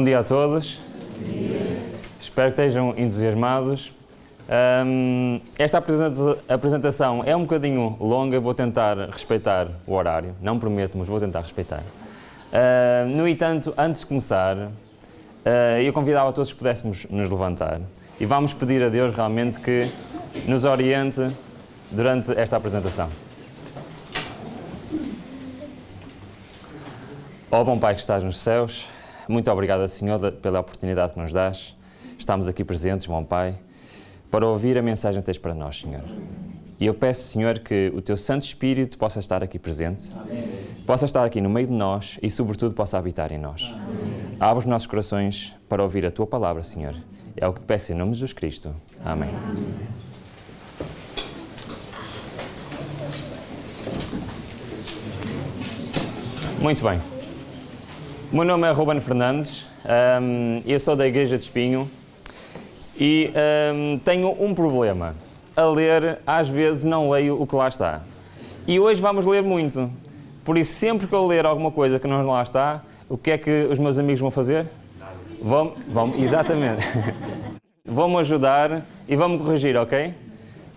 Bom dia a todos. Espero que estejam entusiasmados. Esta apresentação é um bocadinho longa, vou tentar respeitar o horário. Não prometo, mas vou tentar respeitar. No entanto, antes de começar, eu convidava a todos que pudéssemos nos levantar e vamos pedir a Deus realmente que nos oriente durante esta apresentação. Ó bom Pai que estás nos céus, muito obrigado, Senhor, pela oportunidade que nos dás. Estamos aqui presentes, bom Pai, para ouvir a mensagem que tens para nós, Senhor. E eu peço, Senhor, que o Teu Santo Espírito possa estar aqui presente, possa estar aqui no meio de nós e, sobretudo, possa habitar em nós. Abre os nossos corações para ouvir a Tua palavra, Senhor. É o que te peço em nome de Jesus Cristo. Amém. Muito bem. O meu nome é Ruben Fernandes, eu sou da Igreja de Espinho e tenho um problema. A ler, às vezes, não leio o que lá está. E hoje vamos ler muito. Por isso, sempre que eu ler alguma coisa que não lá está, o que é que os meus amigos vão fazer? Vão, exatamente. Vão-me ajudar e vão-me corrigir, ok?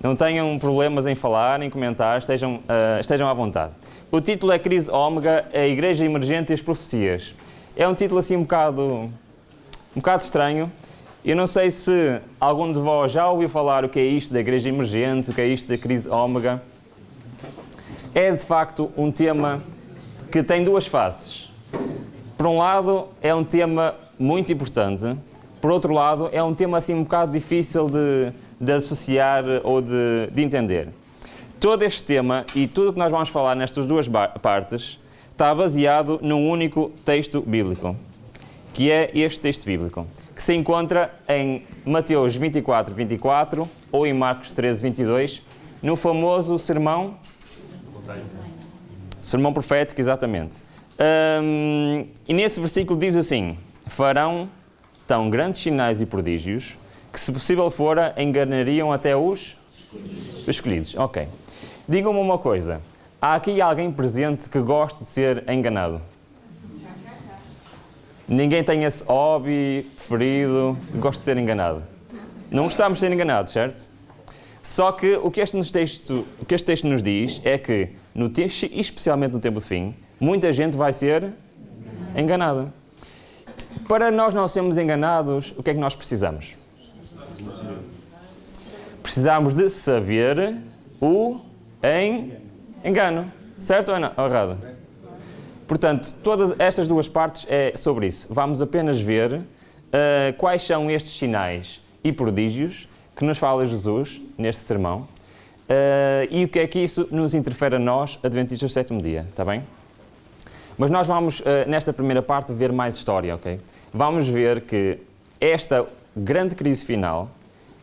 Não tenham problemas em falar, em comentar, estejam à vontade. O título é Crise Ômega, a Igreja Emergente e as Profecias. É um título assim um bocado estranho. Eu não sei se algum de vós já ouviu falar o que é isto da Igreja Emergente, o que é isto da Crise Ômega. É de facto um tema que tem duas faces. Por um lado, é um tema muito importante. Por outro lado, é um tema assim um bocado difícil de associar ou de entender. Todo este tema e tudo o que nós vamos falar nestas duas partes está baseado num único texto bíblico, que é este texto bíblico, que se encontra em Mateus 24:24 ou em Marcos 13:22, no famoso sermão profético, exatamente. E nesse versículo diz assim: farão tão grandes sinais e prodígios que, se possível fora, enganariam até os escolhidos. Ok. Digam-me uma coisa, há aqui alguém presente que goste de ser enganado? Ninguém tem esse hobby preferido que goste de ser enganado? Não gostamos de ser enganados, certo? Só que o que este texto nos diz é que, especialmente no tempo de fim, muita gente vai ser enganada. Para nós não sermos enganados, o que é que nós precisamos? Precisamos de saber o engano. Certo ou errado? Portanto, todas estas duas partes é sobre isso. Vamos apenas ver quais são estes sinais e prodígios que nos fala Jesus neste sermão e o que é que isso nos interfere a nós, adventistas do sétimo dia, está bem? Mas nós vamos, nesta primeira parte, ver mais história, ok? Vamos ver que esta grande crise final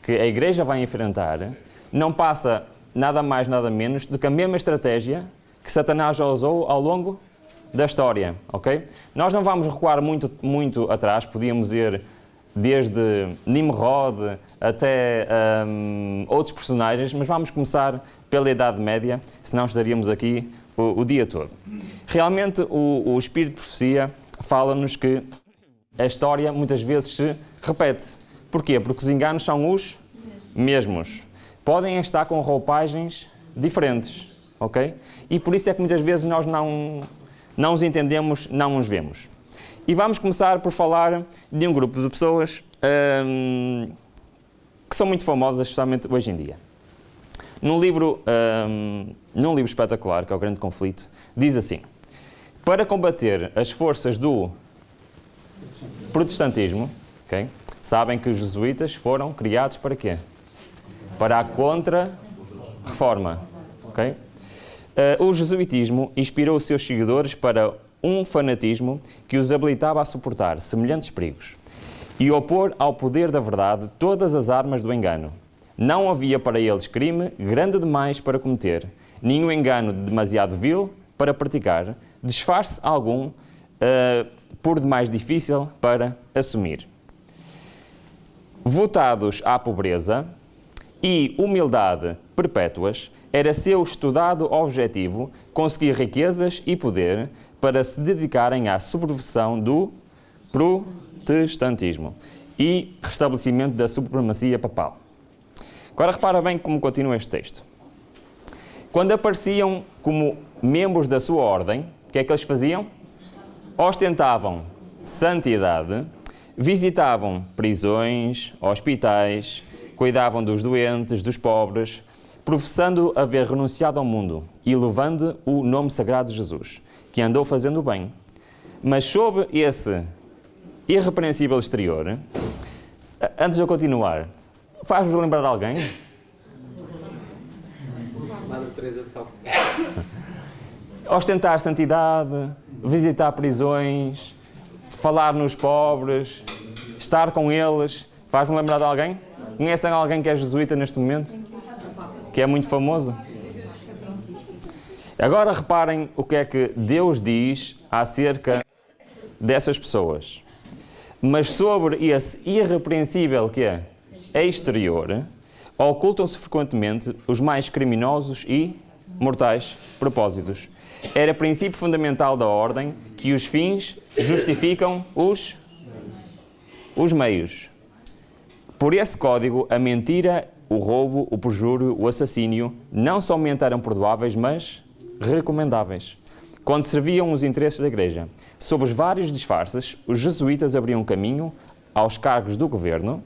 que a Igreja vai enfrentar não passa nada mais, nada menos do que a mesma estratégia que Satanás já usou ao longo da história, ok? Nós não vamos recuar muito atrás, podíamos ir desde Nimrod até outros personagens, mas vamos começar pela Idade Média, senão estaríamos aqui o dia todo. Realmente, o Espírito de Profecia fala-nos que a história muitas vezes se repete. Porquê? Porque os enganos são os mesmos. Podem estar com roupagens diferentes, ok? E por isso é que muitas vezes nós não os entendemos, não os vemos. E vamos começar por falar de um grupo de pessoas que são muito famosas, especialmente hoje em dia. Num livro espetacular, que é o Grande Conflito, diz assim: para combater as forças do protestantismo, okay, sabem que os jesuítas foram criados para quê? Para a contra-reforma. Okay? O jesuitismo inspirou os seus seguidores para um fanatismo que os habilitava a suportar semelhantes perigos e opor ao poder da verdade todas as armas do engano. Não havia para eles crime grande demais para cometer, nenhum engano demasiado vil para praticar, disfarce algum por demais difícil para assumir. Votados à pobreza e humildade perpétuas, era seu estudado objetivo conseguir riquezas e poder para se dedicarem à subversão do protestantismo e restabelecimento da supremacia papal. Agora repara bem como continua este texto. Quando apareciam como membros da sua ordem, o que é que eles faziam? Ostentavam santidade, visitavam prisões, hospitais, cuidavam dos doentes, dos pobres, professando haver renunciado ao mundo e levando o nome sagrado de Jesus, que andou fazendo o bem. Mas sob esse irrepreensível exterior, antes de eu continuar, faz-vos lembrar alguém? Madre Teresa de Calcutá. Ostentar santidade, visitar prisões, falar nos pobres, estar com eles, faz-me lembrar de alguém? Conhecem alguém que é jesuíta neste momento? Que é muito famoso? Agora reparem o que é que Deus diz acerca dessas pessoas. Mas sobre esse irrepreensível que é exterior, ocultam-se frequentemente os mais criminosos e mortais propósitos. Era princípio fundamental da ordem que os fins justificam os meios. Por esse código, a mentira, o roubo, o perjúrio, o assassínio não somente eram perdoáveis, mas recomendáveis. Quando serviam os interesses da Igreja, sob os vários disfarces, os jesuítas abriam caminho aos cargos do governo,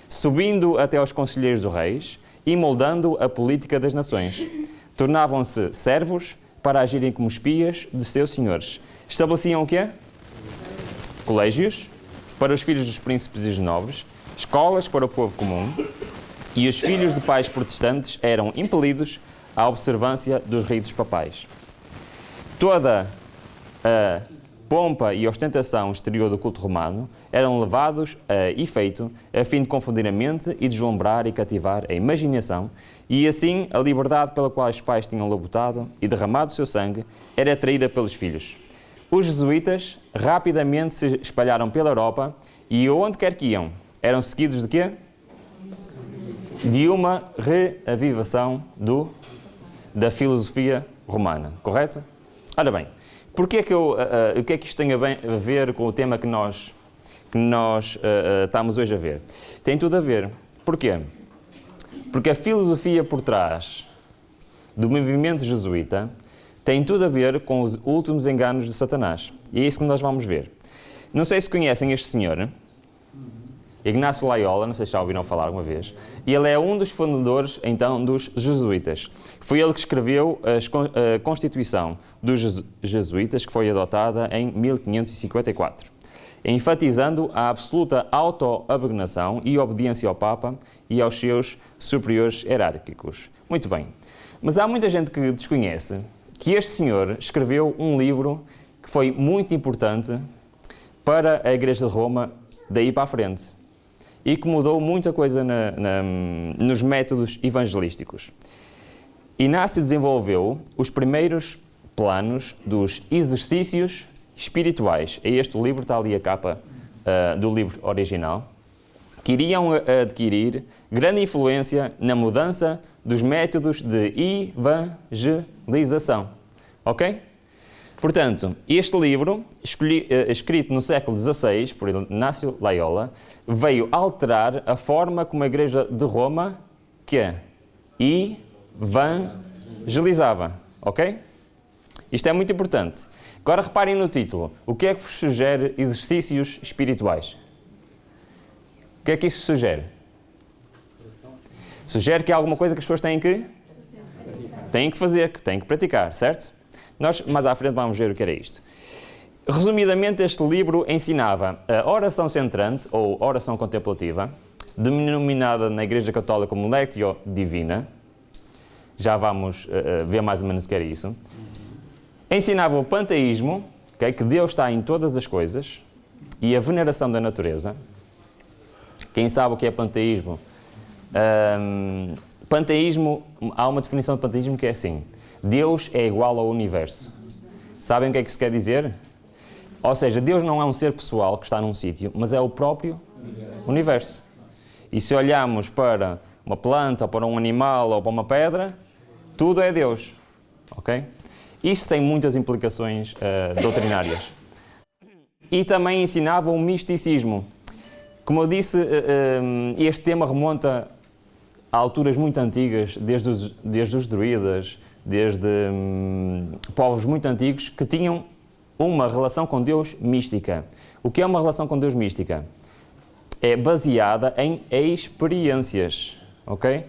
subindo até aos conselheiros dos reis e moldando a política das nações. Tornavam-se servos para agirem como espias de seus senhores. Estabeleciam o quê? Colégios para os filhos dos príncipes e dos nobres, escolas para o povo comum, e os filhos de pais protestantes eram impelidos à observância dos ritos papais. Toda a pompa e ostentação exterior do culto romano eram levados a efeito a fim de confundir a mente e deslumbrar e cativar a imaginação, e assim a liberdade pela qual os pais tinham labutado e derramado o seu sangue era traída pelos filhos. Os jesuítas rapidamente se espalharam pela Europa e onde quer que iam, eram seguidos de quê? De uma reavivação da filosofia romana, correto? Ora bem, o que é que isto tem a ver com o tema que nós estamos hoje a ver? Tem tudo a ver. Porquê? Porque a filosofia por trás do movimento jesuíta tem tudo a ver com os últimos enganos de Satanás. E é isso que nós vamos ver. Não sei se conhecem este senhor, Ignácio Loyola, não sei se já ouviram falar alguma vez, e ele é um dos fundadores, então, dos jesuítas. Foi ele que escreveu a Constituição dos Jesuítas, que foi adotada em 1554, enfatizando a absoluta autoabnegação e obediência ao Papa e aos seus superiores hierárquicos. Muito bem, mas há muita gente que desconhece que este senhor escreveu um livro que foi muito importante para a Igreja de Roma daí para a frente e que mudou muita coisa nos métodos evangelísticos. Inácio desenvolveu os primeiros planos dos exercícios espirituais. É este o livro, está ali a capa do livro original, que iriam adquirir grande influência na mudança dos métodos de evangelização. Ok? Portanto, este livro, escrito no século XVI por Ignácio Loyola, veio alterar a forma como a Igreja de Roma evangelizava. Ok? Isto é muito importante. Agora reparem no título. O que é que vos sugere exercícios espirituais? O que é que isso sugere? Sugere que há alguma coisa que as pessoas têm que fazer, que têm que praticar, certo? Nós, mais à frente, vamos ver o que era isto. Resumidamente, este livro ensinava a oração centrante, ou oração contemplativa, denominada na Igreja Católica como Lectio Divina. Já vamos ver mais ou menos o que era isso. Ensinava o panteísmo, okay, que Deus está em todas as coisas, e a veneração da natureza. Quem sabe o que é panteísmo? Panteísmo, há uma definição de panteísmo que é assim: Deus é igual ao universo. Sabem o que é que isso quer dizer? Ou seja, Deus não é um ser pessoal que está num sítio, mas é o próprio universo. E se olharmos para uma planta, ou para um animal, ou para uma pedra, tudo é Deus. Ok? Isso tem muitas implicações doutrinárias. e também ensinava o misticismo. Como eu disse, este tema remonta a alturas muito antigas, desde os druidas, desde povos muito antigos que tinham uma relação com Deus mística. O que é uma relação com Deus mística? É baseada em experiências, ok?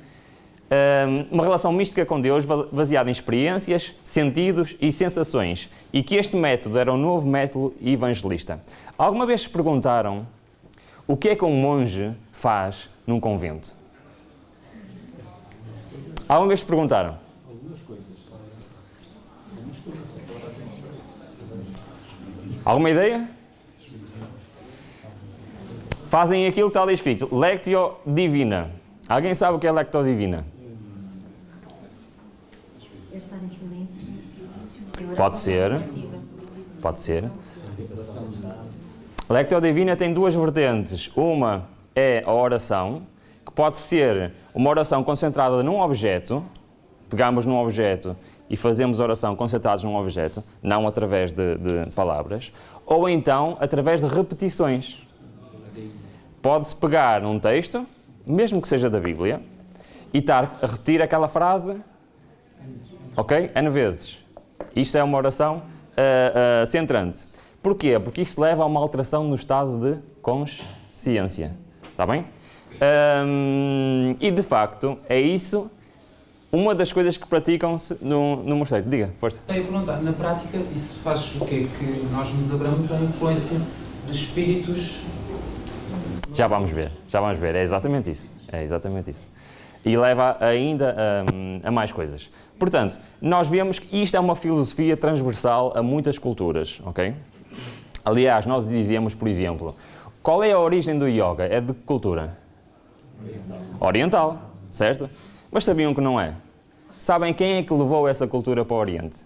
Uma relação mística com Deus baseada em experiências, sentidos e sensações. E que este método era um novo método evangelista. Alguma vez se perguntaram o que é que um monge faz num convento? Alguma vez se perguntaram? Alguma ideia? Fazem aquilo que está ali escrito, Lectio Divina. Alguém sabe o que é Lectio Divina? Estar em silêncio. Pode ser. Pode ser. Lectio Divina tem duas vertentes. Uma é a oração, que pode ser uma oração concentrada num objeto. Pegamos num objeto e fazemos oração concentrados num objeto, não através de palavras. Ou então, através de repetições. Pode-se pegar num texto, mesmo que seja da Bíblia, e estar a repetir aquela frase, ok? N vezes. Isto é uma oração centrante. Porquê? Porque isto leva a uma alteração no estado de consciência. Está bem? E de facto, é isso uma das coisas que praticam-se no mosteiro. Diga, força. Tenho a perguntar, na prática, isso faz o quê? Que nós nos abramos à influência dos espíritos? Já vamos ver, é exatamente isso, E leva ainda a mais coisas. Portanto, nós vemos que isto é uma filosofia transversal a muitas culturas, ok? Aliás, nós dizíamos, por exemplo, qual é a origem do yoga? É de que cultura? Oriental, certo? Mas sabiam que não é? Sabem quem é que levou essa cultura para o Oriente?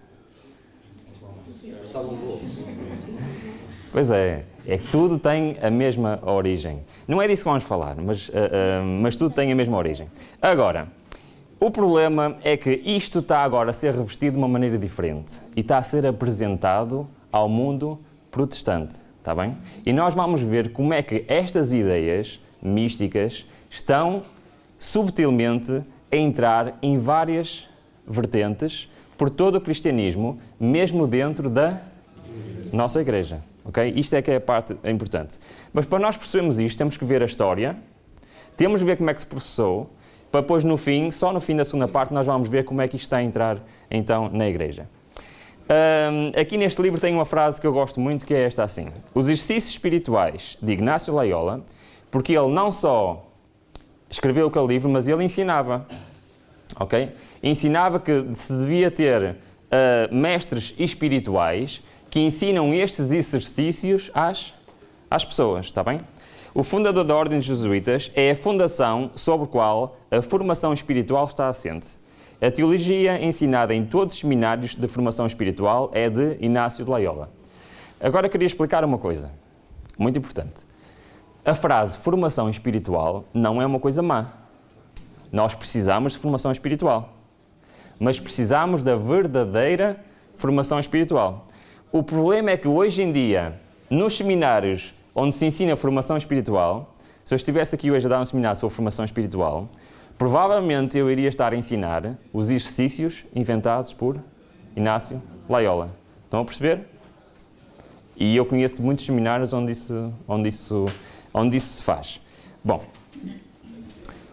Pois é que tudo tem a mesma origem. Não é disso que vamos falar, mas tudo tem a mesma origem. Agora, o problema é que isto está agora a ser revestido de uma maneira diferente e está a ser apresentado ao mundo protestante, está bem? E nós vamos ver como é que estas ideias místicas estão subtilmente a entrar em várias vertentes por todo o cristianismo, mesmo dentro da nossa igreja. Okay? Isto é que é a parte importante. Mas para nós percebermos isto, temos que ver a história, temos que ver como é que se processou, para depois no fim, só no fim da segunda parte, nós vamos ver como é que isto está a entrar então na igreja. Aqui neste livro tem uma frase que eu gosto muito, que é esta assim: os exercícios espirituais de Ignácio Loyola, porque ele não só escreveu aquele livro, mas ele ensinava. Ok? Ensinava que se devia ter mestres espirituais que ensinam estes exercícios às pessoas, está bem? O fundador da Ordem dos Jesuítas é a fundação sobre a qual a formação espiritual está assente. A teologia ensinada em todos os seminários de formação espiritual é de Inácio de Loyola. Agora queria explicar uma coisa muito importante. A frase formação espiritual não é uma coisa má. Nós precisamos de formação espiritual, mas precisamos da verdadeira formação espiritual. O problema é que hoje em dia, nos seminários onde se ensina formação espiritual, se eu estivesse aqui hoje a dar um seminário sobre formação espiritual, provavelmente eu iria estar a ensinar os exercícios inventados por Inácio Loyola. Estão a perceber? E eu conheço muitos seminários onde isso se faz. Bom,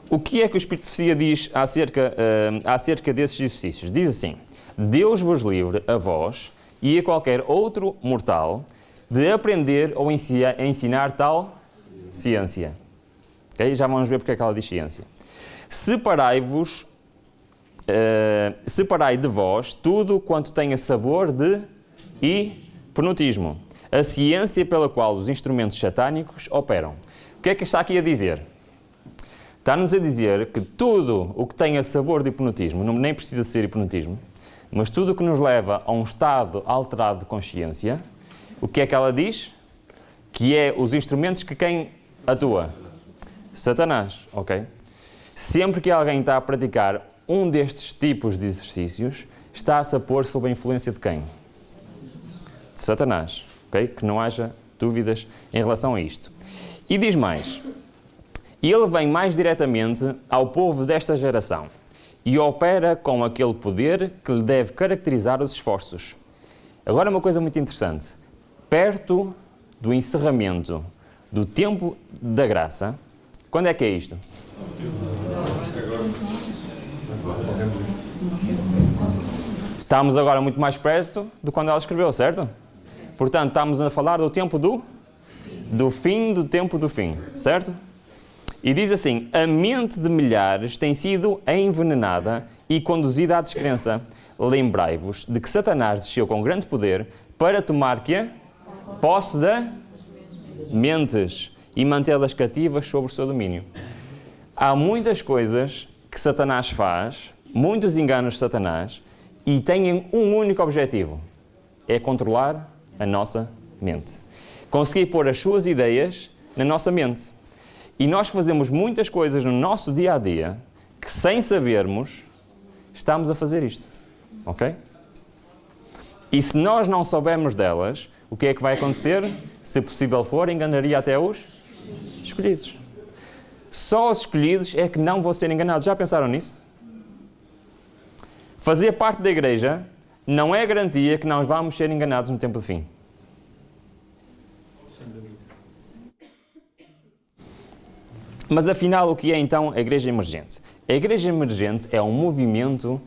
o que é que o Espírito de Profecia diz acerca desses exercícios? Diz assim: Deus vos livre a vós e a qualquer outro mortal de aprender ou ensinar tal ciência. Okay? Já vamos ver porque é que ela diz ciência. Separai de vós tudo quanto tenha sabor de hipnotismo, a ciência pela qual os instrumentos satânicos operam. O que é que está aqui a dizer? Está-nos a dizer que tudo o que tenha sabor de hipnotismo, nem precisa ser hipnotismo, mas tudo o que nos leva a um estado alterado de consciência, o que é que ela diz? Que é os instrumentos que quem atua? Satanás, ok? Sempre que alguém está a praticar um destes tipos de exercícios, está-se a pôr sob a influência de quem? De Satanás, ok? Que não haja dúvidas em relação a isto. E diz mais, ele vem mais diretamente ao povo desta geração e opera com aquele poder que lhe deve caracterizar os esforços. Agora uma coisa muito interessante, perto do encerramento do tempo da graça, quando é que é isto? Estamos agora muito mais perto de quando ela escreveu, certo? Portanto, estamos a falar do tempo do fim do tempo do fim, certo? E diz assim, a mente de milhares tem sido envenenada e conduzida à descrença. Lembrai-vos de que Satanás desceu com grande poder para tomar quê? Posse de mentes e mantê-las cativas sob o seu domínio. Há muitas coisas que Satanás faz, muitos enganos de Satanás, e têm um único objetivo, é controlar a nossa mente. Conseguir pôr as suas ideias na nossa mente. E nós fazemos muitas coisas no nosso dia-a-dia que, sem sabermos, estamos a fazer isto. Ok? E se nós não soubermos delas, o que é que vai acontecer? Se possível for, enganaria até os escolhidos. Só os escolhidos é que não vão ser enganados. Já pensaram nisso? Fazer parte da igreja não é garantia que nós vamos ser enganados no tempo do fim. Mas afinal, o que é então a Igreja Emergente? A Igreja Emergente é um movimento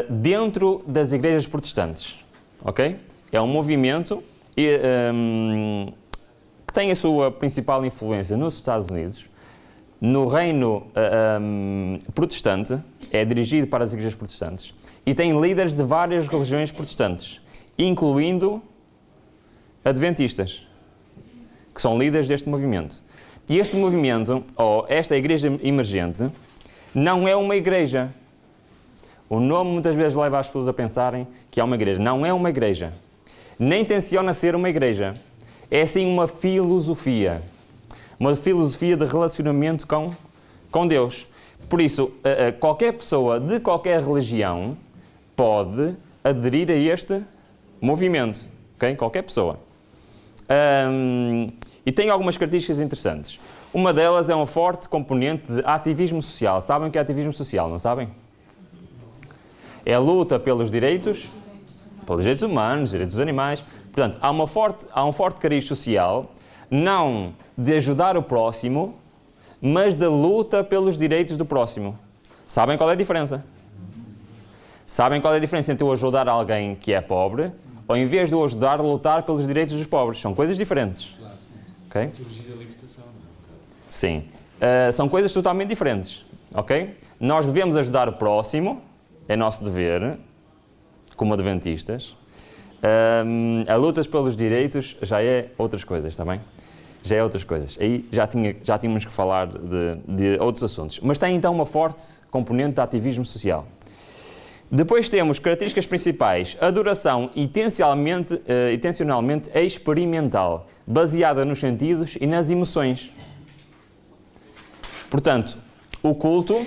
dentro das igrejas protestantes, ok? É um movimento que tem a sua principal influência nos Estados Unidos, no reino protestante, é dirigido para as igrejas protestantes, e tem líderes de várias religiões protestantes, incluindo adventistas, que são líderes deste movimento. E este movimento, ou esta igreja emergente, não é uma igreja. O nome muitas vezes leva as pessoas a pensarem que é uma igreja. Não é uma igreja. Nem tenciona ser uma igreja. É sim uma filosofia. Uma filosofia de relacionamento com Deus. Por isso, qualquer pessoa de qualquer religião pode aderir a este movimento. Okay? Qualquer pessoa. E tem algumas características interessantes. Uma delas é um forte componente de ativismo social. Sabem o que é ativismo social, não sabem? É a luta pelos direitos humanos, direitos dos animais. Portanto, há um forte cariz social, não de ajudar o próximo, mas da luta pelos direitos do próximo. Sabem qual é a diferença? Sabem qual é a diferença entre eu ajudar alguém que é pobre, ou em vez de eu ajudar a lutar pelos direitos dos pobres? São coisas diferentes. Okay? Sim. São coisas totalmente diferentes. Okay? Nós devemos ajudar o próximo, é nosso dever, como adventistas. A luta pelos direitos já é outras coisas, está bem? Já é outras coisas. Aí já tínhamos que falar de outros assuntos. Mas tem então uma forte componente de ativismo social. Depois temos características principais. Adoração intencionalmente experimental, baseada nos sentidos e nas emoções. Portanto, o culto,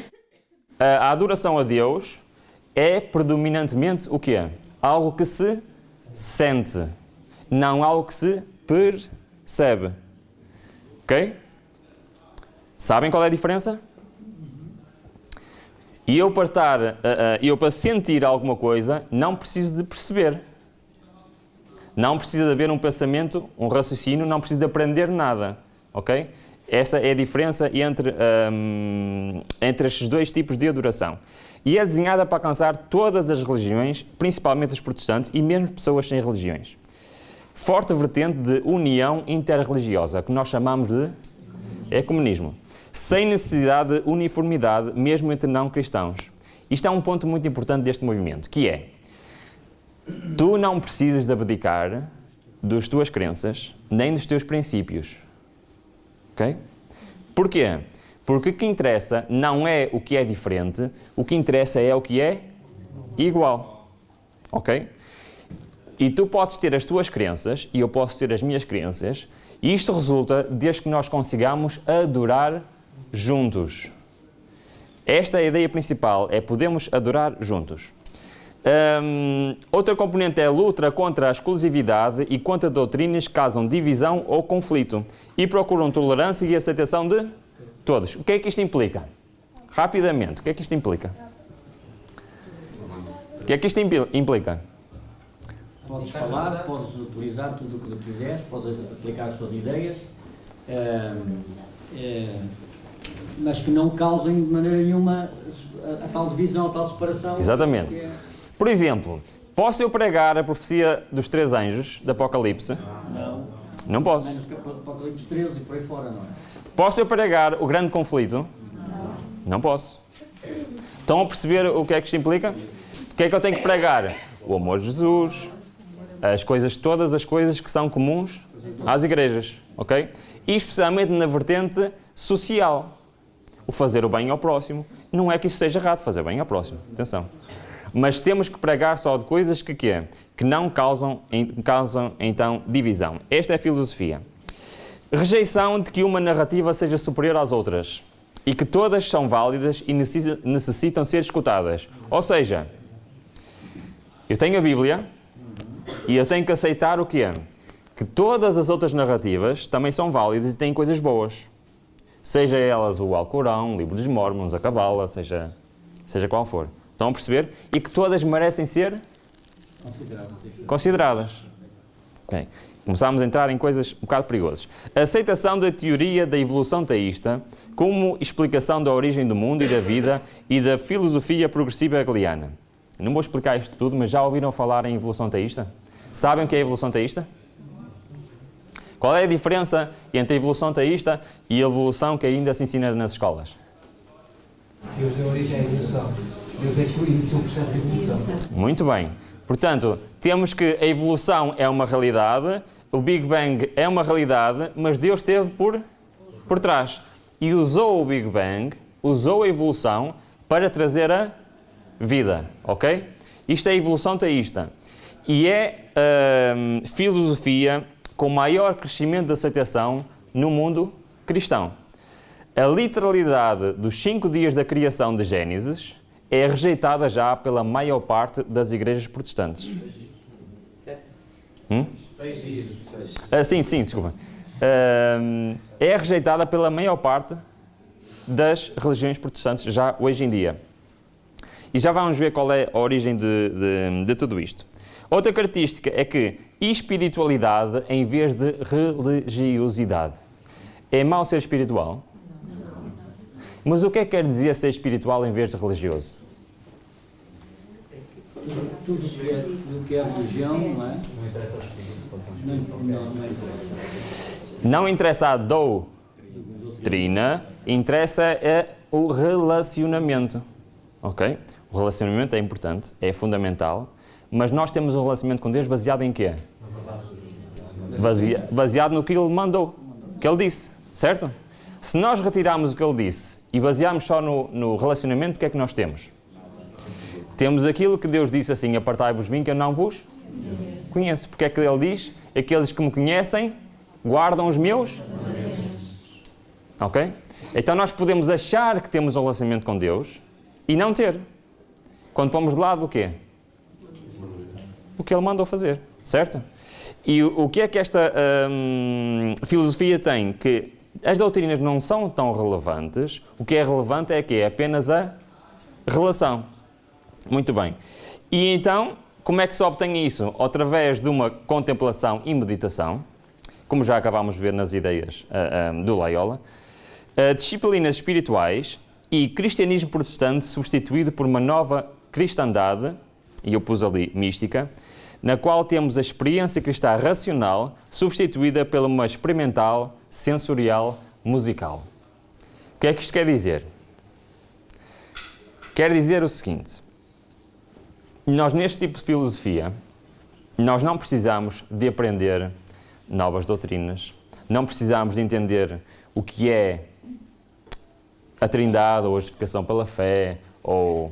a adoração a Deus, é predominantemente o quê? Algo que se sente, não algo que se percebe. Ok? Sabem qual é a diferença? E eu para sentir alguma coisa, não preciso de perceber. Não precisa de haver um pensamento, um raciocínio, não preciso de aprender nada. Ok? Essa é a diferença entre estes dois tipos de adoração. E é desenhada para alcançar todas as religiões, principalmente as protestantes, e mesmo pessoas sem religiões. Forte vertente de união interreligiosa, que nós chamamos de ecumenismo. Sem necessidade de uniformidade, mesmo entre não cristãos. Isto é um ponto muito importante deste movimento, que é, tu não precisas de abdicar das tuas crenças, nem dos teus princípios. Ok? Porquê? Porque o que interessa não é o que é diferente, o que interessa é o que é igual. Ok? E tu podes ter as tuas crenças, e eu posso ter as minhas crenças, e isto resulta desde que nós consigamos adorar juntos. Esta é a ideia principal, é podermos adorar juntos. Outra componente é a luta contra a exclusividade e contra doutrinas que causam divisão ou conflito e procuram tolerância e aceitação de todos. O que é que isto implica? Rapidamente, o que é que isto implica? O que é que isto implica? Podes falar, podes utilizar tudo o que tu quiseres, podes aplicar as tuas ideias, mas que não causem de maneira nenhuma a tal divisão, a tal separação. Exatamente. Por exemplo, posso eu pregar a profecia dos 3 anjos do Apocalipse? Não. Não posso. Menos que Apocalipse 13 e por aí fora, não é? Posso eu pregar o grande conflito? Não posso. Estão a perceber o que é que isto implica? O que é que eu tenho que pregar? O amor de Jesus, todas as coisas que são comuns às igrejas, ok? E especialmente na vertente social. O fazer o bem ao próximo. Não é que isso seja errado, fazer bem ao próximo. Atenção. Mas temos que pregar só de coisas que não causam então divisão. Esta é a filosofia. Rejeição de que uma narrativa seja superior às outras e que todas são válidas e necessitam ser escutadas. Ou seja, eu tenho a Bíblia e eu tenho que aceitar o quê? Que todas as outras narrativas também são válidas e têm coisas boas. Seja elas o Alcorão, o Livro dos Mórmons, a Cabala, seja qual for. Estão a perceber? E que todas merecem ser consideradas. Okay. Começámos a entrar em coisas um bocado perigosas. A aceitação da teoria da evolução teísta como explicação da origem do mundo e da vida e da filosofia progressiva hegeliana. Não vou explicar isto tudo, mas já ouviram falar em evolução teísta? Sabem o que é a evolução teísta? Qual é a diferença entre a evolução teísta e a evolução que ainda se ensina nas escolas? Deus deu origem à evolução. Deus é que iniciou o processo de evolução. Muito bem. Portanto, temos que a evolução é uma realidade, o Big Bang é uma realidade, mas Deus esteve por trás. E usou o Big Bang, usou a evolução para trazer a vida, ok? Isto é a evolução teísta. E é a filosofia com maior crescimento de aceitação no mundo cristão. A literalidade dos 5 dias da criação de Gênesis é rejeitada já pela maior parte das igrejas protestantes. 6 dias. Sim, desculpa. É rejeitada pela maior parte das religiões protestantes já hoje em dia. E já vamos ver qual é a origem de tudo isto. Outra característica é que espiritualidade em vez de religiosidade. É mau ser espiritual? Mas o que é que quer dizer ser espiritual em vez de religioso? Tudo que é religião, não é? Não interessa ao espírito. Não interessa. Não interessa a doutrina, interessa o relacionamento. Ok? O relacionamento é importante, é fundamental, mas nós temos um relacionamento com Deus baseado em quê? Baseado no que Ele mandou, que Ele disse, certo? Se nós retirarmos o que Ele disse e basearmos só no relacionamento, o que é que nós temos? Temos aquilo que Deus disse assim, apartai-vos de mim que eu não vos conheço. Porque é que Ele diz, aqueles que me conhecem guardam os meus. Ok? Então nós podemos achar que temos um relacionamento com Deus e não ter. Quando pomos de lado o quê? O que Ele mandou fazer, certo? E o que é que esta filosofia tem? Que as doutrinas não são tão relevantes, o que é relevante é que é apenas a relação. Muito bem. E então, como é que se obtém isso? Através de uma contemplação e meditação, como já acabámos de ver nas ideias do Loyola, disciplinas espirituais e cristianismo protestante substituído por uma nova cristandade, e eu pus ali mística, na qual temos a experiência cristã racional substituída pela uma experimental, sensorial, musical. O que é que isto quer dizer? Quer dizer o seguinte: nós neste tipo de filosofia, nós não precisamos de aprender novas doutrinas, não precisamos de entender o que é a Trindade ou a justificação pela fé ou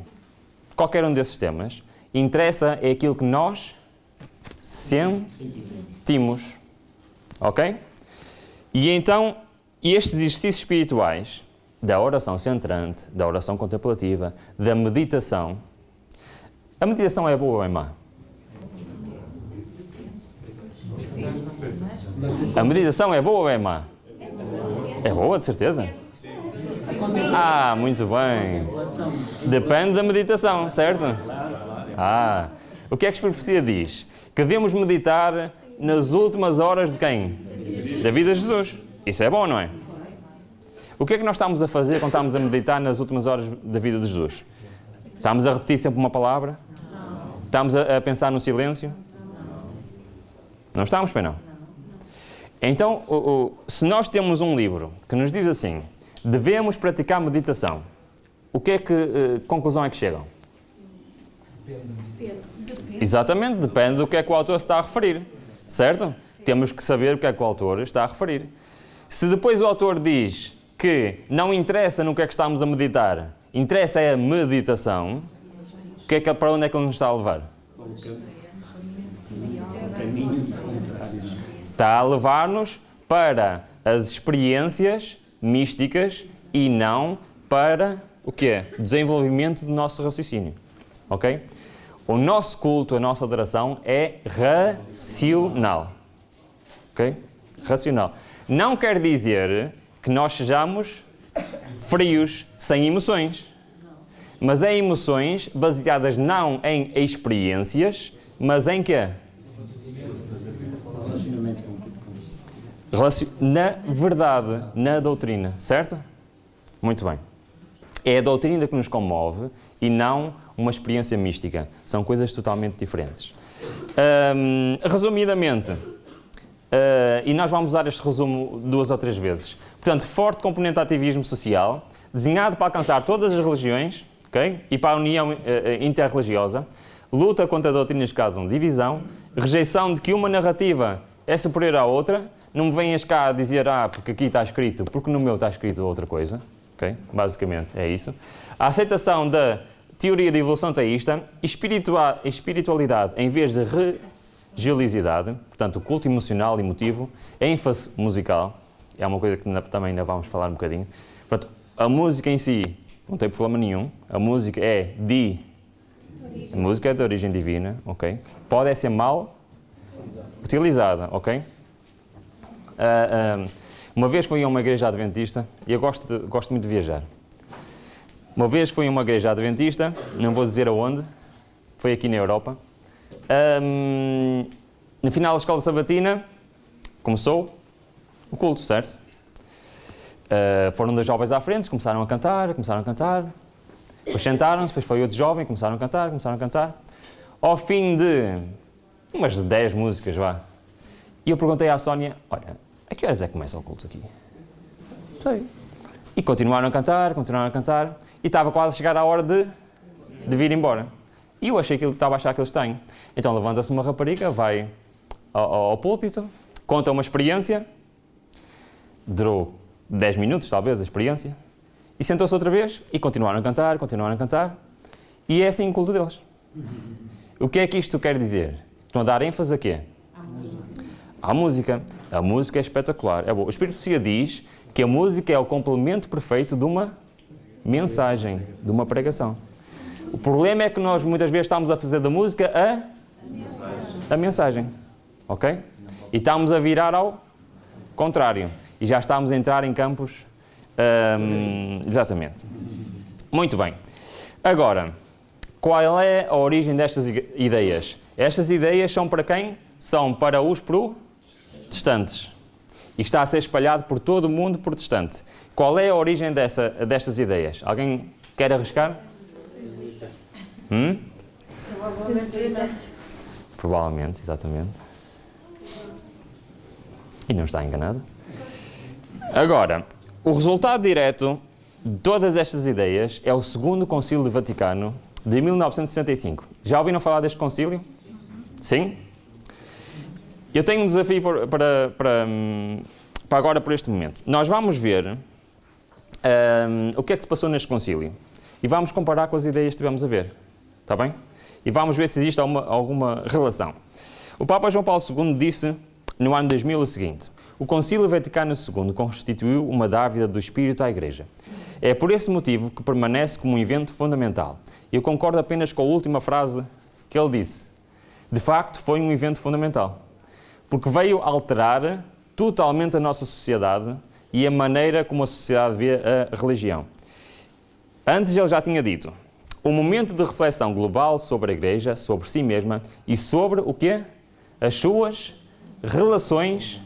qualquer um desses temas. Interessa é aquilo que nós sentimos, ok? E então, estes exercícios espirituais, da oração centrante, da oração contemplativa, da meditação, A meditação é boa ou é má? A meditação é boa ou é má? É boa, de certeza? Ah, muito bem. Depende da meditação, certo? Ah, o que é que a profecia diz? Que devemos meditar nas últimas horas de quem? Da vida de Jesus. Isso é bom, não é? O que é que nós estamos a fazer quando estamos a meditar nas últimas horas da vida de Jesus? Estamos a repetir sempre uma palavra? Estamos a pensar no silêncio? Não estamos, bem não? Então, se nós temos um livro que nos diz assim, devemos praticar meditação, o que é que conclusão é que chegam? Exatamente, depende do que é que o autor se está a referir, certo? Temos que saber o que é que o autor está a referir. Se depois o autor diz que não interessa no que é que estamos a meditar, interessa é a meditação, para onde é que ele nos está a levar? Está a levar-nos para as experiências místicas e não para o quê? Desenvolvimento do nosso raciocínio. Ok? O nosso culto, a nossa adoração é racional. Ok? Racional. Não quer dizer que nós sejamos frios, sem emoções. Mas em emoções baseadas não em experiências, mas em quê? Na verdade, na doutrina, certo? Muito bem. É a doutrina que nos comove e não uma experiência mística. São coisas totalmente diferentes. Resumidamente, e nós vamos usar este resumo 2 ou 3 vezes. Portanto, forte componente de ativismo social, desenhado para alcançar todas as religiões, okay? E para a união interreligiosa, luta contra doutrinas que causam divisão, rejeição de que uma narrativa é superior à outra. Não me venhas cá a dizer, porque aqui está escrito, porque no meu está escrito outra coisa. Okay? Basicamente é isso. A aceitação da teoria de evolução teísta, espiritualidade em vez de religiosidade, portanto o culto emocional e emotivo, ênfase musical, é uma coisa que também ainda vamos falar um bocadinho. Portanto, a música em si não tem problema nenhum, a música é de origem divina, ok? Pode ser mal utilizada, ok? Uma vez fui a uma igreja adventista, e eu gosto muito de viajar. Uma vez fui a uma igreja adventista, não vou dizer aonde, foi aqui na Europa. No final da escola sabatina, começou o culto, certo? Foram 2 jovens à frente, começaram a cantar, depois sentaram-se, depois foi outro jovem, começaram a cantar. Ao fim de umas 10 músicas, vá. E eu perguntei à Sónia, olha, a que horas é que começa o culto aqui? Sei. E continuaram a cantar, e estava quase a chegar a hora de vir embora. E eu estava a achar que eles têm. Então levanta-se uma rapariga, vai ao púlpito, conta uma experiência, durou 10 minutos talvez a experiência, e sentou-se outra vez, e continuaram a cantar, e é assim o culto deles. O que é que isto quer dizer? Estão a dar ênfase a quê? À música. A música é espetacular, é boa. O Espírito de Profecia diz que a música é o complemento perfeito de uma mensagem, de uma pregação. O problema é que nós muitas vezes estamos a fazer da música a mensagem, ok? E estamos a virar ao contrário. E já estamos a entrar em campos... exatamente. Muito bem. Agora, qual é a origem destas ideias? Estas ideias são para quem? São para os protestantes. E está a ser espalhado por todo o mundo protestante. Qual é a origem destas ideias? Alguém quer arriscar? Provavelmente, exatamente. E não está enganado. Agora, o resultado direto de todas estas ideias é o Segundo Concílio do Vaticano de 1965. Já ouviram falar deste concílio? Sim? Eu tenho um desafio para agora, por este momento. Nós vamos ver o que é que se passou neste concílio e vamos comparar com as ideias que estivemos a ver. Está bem? E vamos ver se existe alguma relação. O Papa João Paulo II disse, no ano 2000, o seguinte: o Concílio Vaticano II constituiu uma dávida do Espírito à Igreja. É por esse motivo que permanece como um evento fundamental. Eu concordo apenas com a última frase que ele disse. De facto, foi um evento fundamental, porque veio alterar totalmente a nossa sociedade e a maneira como a sociedade vê a religião. Antes ele já tinha dito, um momento de reflexão global sobre a Igreja, sobre si mesma e sobre o quê? As suas relações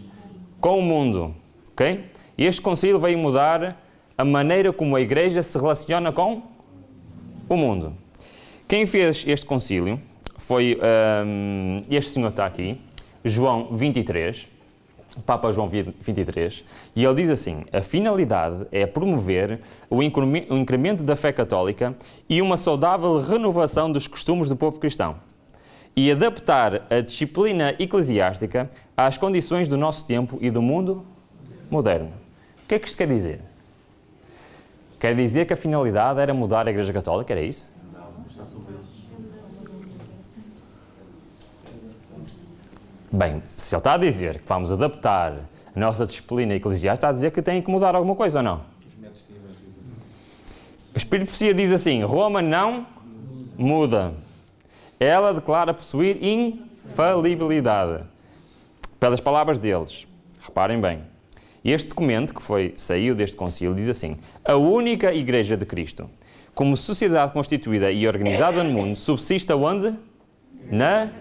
com o mundo. Okay? E este concílio veio mudar a maneira como a Igreja se relaciona com o mundo. Quem fez este concílio foi este senhor que está aqui, João 23, o Papa João 23, e ele diz assim, a finalidade é promover o incremento da fé católica e uma saudável renovação dos costumes do povo cristão e adaptar a disciplina eclesiástica às condições do nosso tempo e do mundo moderno. O que é que isto quer dizer? Quer dizer que a finalidade era mudar a Igreja Católica, era isso? Bem, se ele está a dizer que vamos adaptar a nossa disciplina eclesiástica, está a dizer que tem que mudar alguma coisa ou não? O Espírito de Profecia diz assim, Roma não muda. Ela declara possuir infalibilidade. Pelas palavras deles. Reparem bem. Este documento que saiu deste concílio diz assim, a única Igreja de Cristo, como sociedade constituída e organizada no mundo, subsiste aonde? Na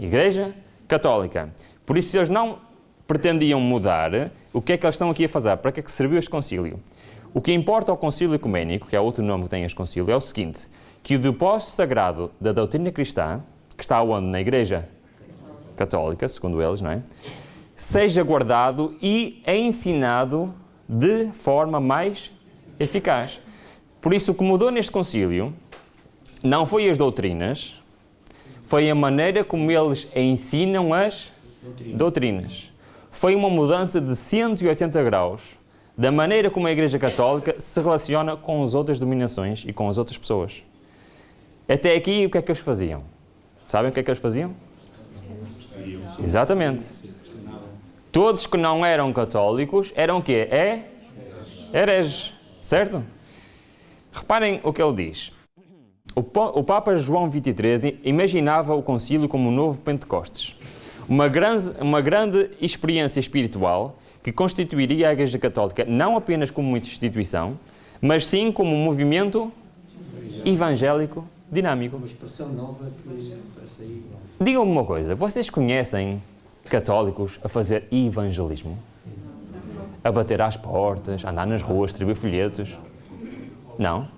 Igreja Católica. Por isso, se eles não pretendiam mudar, o que é que eles estão aqui a fazer? Para que é que serviu este concílio? O que importa ao concílio ecuménico, que é outro nome que tem este concílio, é o seguinte, que o depósito sagrado da doutrina cristã, que está onde? Na Igreja Católica, segundo eles, não é? Seja guardado e ensinado de forma mais eficaz. Por isso, o que mudou neste concílio não foi as doutrinas, foi a maneira como eles ensinam as doutrinas. Foi uma mudança de 180 graus da maneira como a Igreja Católica se relaciona com as outras dominações e com as outras pessoas. Até aqui, o que é que eles faziam? Sabem o que é que eles faziam? Exatamente. Todos que não eram católicos eram o quê? Hereges. Certo? Reparem o que ele diz. O Papa João 23 imaginava o concílio como um novo Pentecostes. Uma grande experiência espiritual que constituiria a Igreja Católica não apenas como uma instituição, mas sim como um movimento evangélico dinâmico. Uma expressão nova que parece aí. Digam-me uma coisa, vocês conhecem católicos a fazer evangelismo? A bater às portas, a andar nas ruas, distribuir folhetos? Não?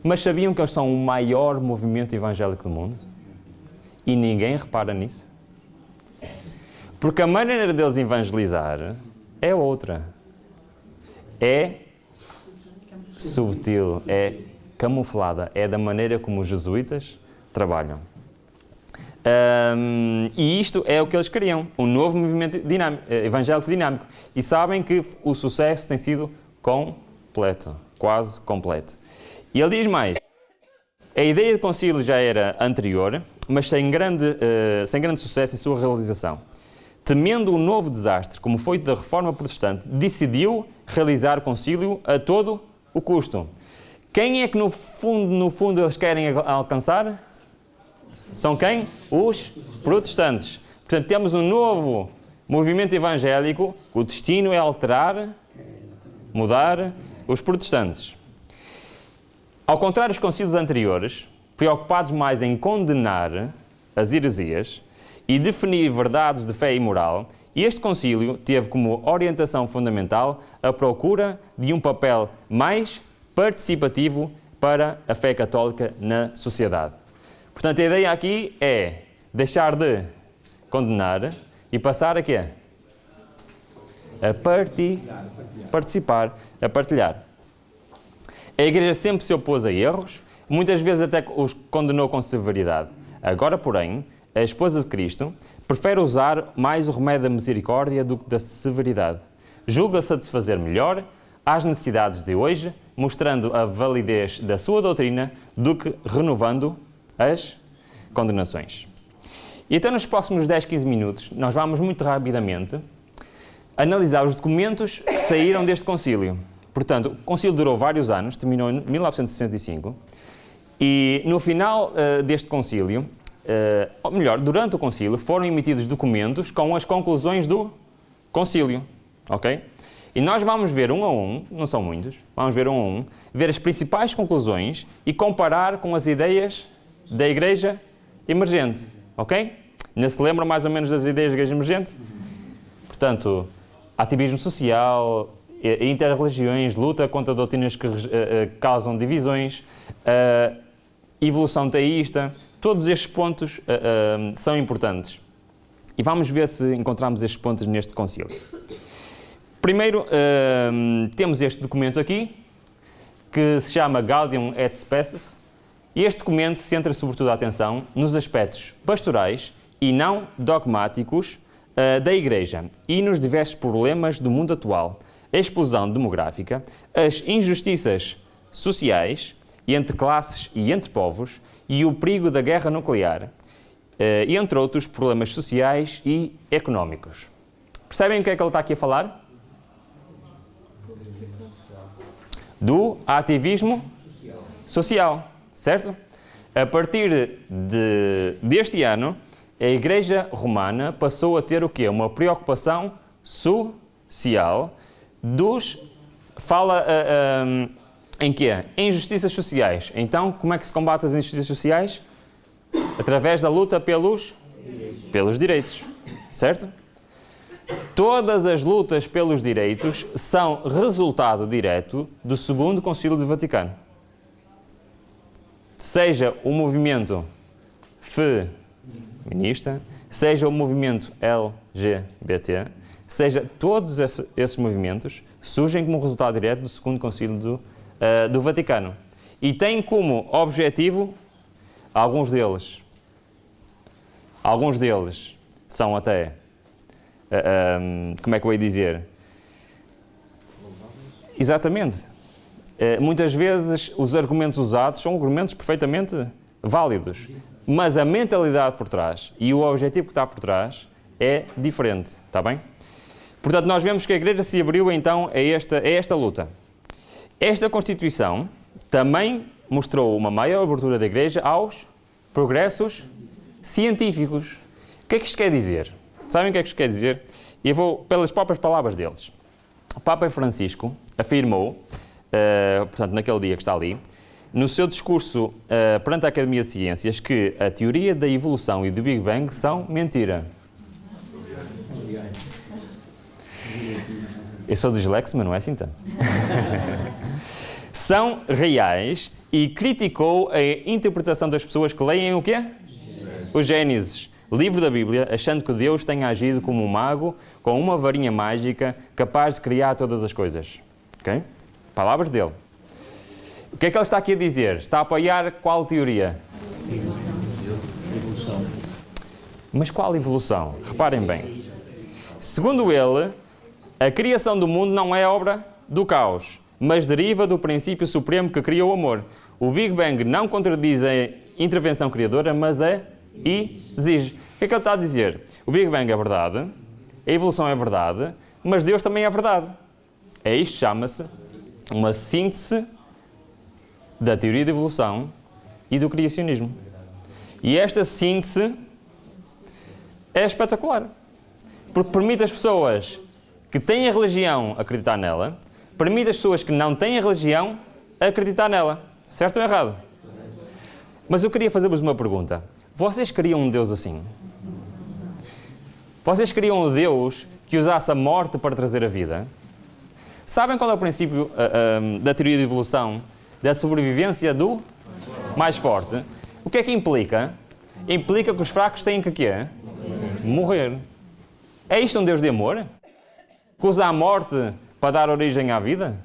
Mas sabiam que eles são o maior movimento evangélico do mundo? E ninguém repara nisso? Porque a maneira deles evangelizar é outra. É subtil, é camuflada, é da maneira como os jesuítas trabalham. E isto é o que eles queriam, um novo movimento evangélico dinâmico. E sabem que o sucesso tem sido completo, quase completo. E ele diz mais, a ideia de concílio já era anterior, mas sem grande sucesso em sua realização. Temendo um novo desastre, como foi da Reforma Protestante, decidiu realizar o concílio a todo o custo. Quem é que no fundo eles querem alcançar? São quem? Os protestantes. Portanto, temos um novo movimento evangélico, o destino é alterar, mudar os protestantes. Ao contrário dos concílios anteriores, preocupados mais em condenar as heresias e definir verdades de fé e moral, este concílio teve como orientação fundamental a procura de um papel mais participativo para a fé católica na sociedade. Portanto, a ideia aqui é deixar de condenar e passar a quê? A participar, a partilhar. A Igreja sempre se opôs a erros, muitas vezes até os condenou com severidade. Agora, porém, a esposa de Cristo prefere usar mais o remédio da misericórdia do que da severidade. Julga satisfazer melhor às necessidades de hoje, mostrando a validez da sua doutrina do que renovando as condenações. E então, nos próximos 10, 15 minutos, nós vamos muito rapidamente analisar os documentos que saíram deste concílio. Portanto, o concílio durou vários anos, terminou em 1965, e no final deste concílio, ou melhor, durante o concílio, foram emitidos documentos com as conclusões do concílio, ok? E nós vamos ver um a um, não são muitos, vamos ver um a um, ver as principais conclusões e comparar com as ideias da Igreja Emergente, ok? Ainda se lembram mais ou menos das ideias da Igreja Emergente? Portanto, ativismo social, inter-religiões, luta contra doutrinas que causam divisões, evolução teísta, todos estes pontos são importantes. E vamos ver se encontramos estes pontos neste concílio. Primeiro, temos este documento aqui, que se chama Gaudium et Spes, e este documento centra sobretudo a atenção nos aspectos pastorais e não dogmáticos da Igreja e nos diversos problemas do mundo atual, a explosão demográfica, as injustiças sociais e entre classes e entre povos e o perigo da guerra nuclear, e entre outros problemas sociais e económicos. Percebem o que é que ele está aqui a falar? Do ativismo social, certo? A partir deste ano, a Igreja Romana passou a ter o quê? Uma preocupação social fala em quê? Em injustiças sociais. Então, como é que se combate as injustiças sociais? Através da luta pelos direitos, certo? Todas as lutas pelos direitos são resultado direto do Segundo Concílio do Vaticano. Seja o movimento feminista, seja o movimento LGBT, seja todos esses movimentos surgem como resultado direto do Segundo Concílio do Vaticano. E têm como objetivo, alguns deles são até, como é que eu ia dizer? Exatamente. Muitas vezes os argumentos usados são argumentos perfeitamente válidos, mas a mentalidade por trás e o objetivo que está por trás é diferente, está bem? Portanto, nós vemos que a Igreja se abriu então a esta luta. Esta Constituição também mostrou uma maior abertura da Igreja aos progressos científicos. O que é que isto quer dizer? Sabem o que é que isto quer dizer? Eu vou pelas próprias palavras deles. O Papa Francisco afirmou, portanto, naquele dia que está ali, no seu discurso perante a Academia de Ciências, que a teoria da evolução e do Big Bang são mentira. Eu sou dislexo, mas não é assim tanto. São reais e criticou a interpretação das pessoas que leem o quê? O Gênesis, livro da Bíblia, achando que Deus tenha agido como um mago com uma varinha mágica capaz de criar todas as coisas. Ok? Palavras dele. O que é que ele está aqui a dizer? Está a apoiar qual teoria? Evolução. Mas qual evolução? Reparem bem. Segundo ele, a criação do mundo não é obra do caos, mas deriva do princípio supremo que cria o amor. O Big Bang não contradiz a intervenção criadora, mas exige. O que é que ele está a dizer? O Big Bang é verdade, a evolução é verdade, mas Deus também é verdade. Isto chama-se uma síntese da teoria da evolução e do criacionismo. E esta síntese é espetacular, porque permite às pessoas que têm a religião acreditar nela, permite às pessoas que não têm a religião acreditar nela. Certo ou errado? Mas eu queria fazer-vos uma pergunta. Vocês queriam um Deus assim? Vocês queriam um Deus que usasse a morte para trazer a vida? Sabem qual é o princípio da teoria da evolução? Da sobrevivência do mais forte. O que é que implica? Implica que os fracos têm que quê? Morrer. É isto um Deus de amor? Que usa a morte para dar origem à vida?